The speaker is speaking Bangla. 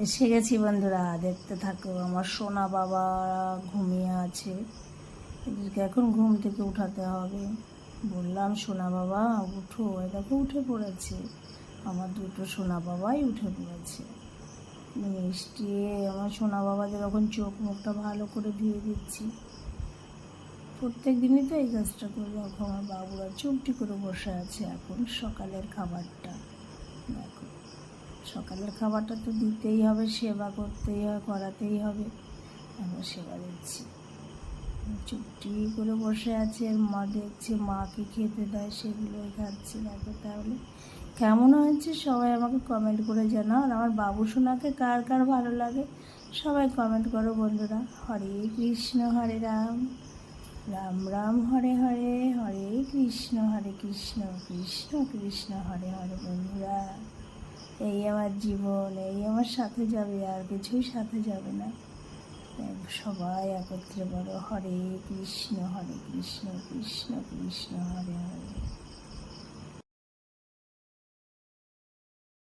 এসে গেছি বন্ধুরা, দেখতে থাকো। আমার সোনা বাবা ঘুমিয়ে আছে, এদেরকে এখন ঘুম থেকে উঠাতে হবে। বললাম সোনা বাবা উঠো, দেখো উঠে পড়েছে। আমার দুটো সোনা বাবাই উঠে পড়েছে। মিষ্টি আমার সোনা বাবাদের এখন চোখ মুখটা ভালো করে ধুয়ে দিচ্ছি। প্রত্যেক দিনই তো এই কাজটা করি। এখন আমার বাবুরা চুপটি করে বসে আছে। এখন সকালের খাবারটা দেখো, সকালের খাবারটা তো দিতেই হবে, সেবা করতেই হবে, করাতেই হবে। আমি সেবা দিচ্ছি। চুপটি করে বসে আছে, আর মা দেখছে মাকে খেতে দেয়, সেগুলোই খাচ্ছে। দেখো তাহলে কেমন হয়েছে সবাই আমাকে কমেন্ট করে জানাও। আর আমার বাবু সোনাকে কার কার ভালো লাগে সবাই কমেন্ট করো বন্ধুরা। হরে কৃষ্ণ হরে রাম, রাম রাম হরে হরে, হরে কৃষ্ণ কৃষ্ণ কৃষ্ণ হরে হরে। বন্ধুরা এই আমার জীবন, এই আমার সাথে যাবে, আর কিছুই সাথে যাবে না। সবাই একত্রে বলো হরে কৃষ্ণ কৃষ্ণ কৃষ্ণ হরে হরে।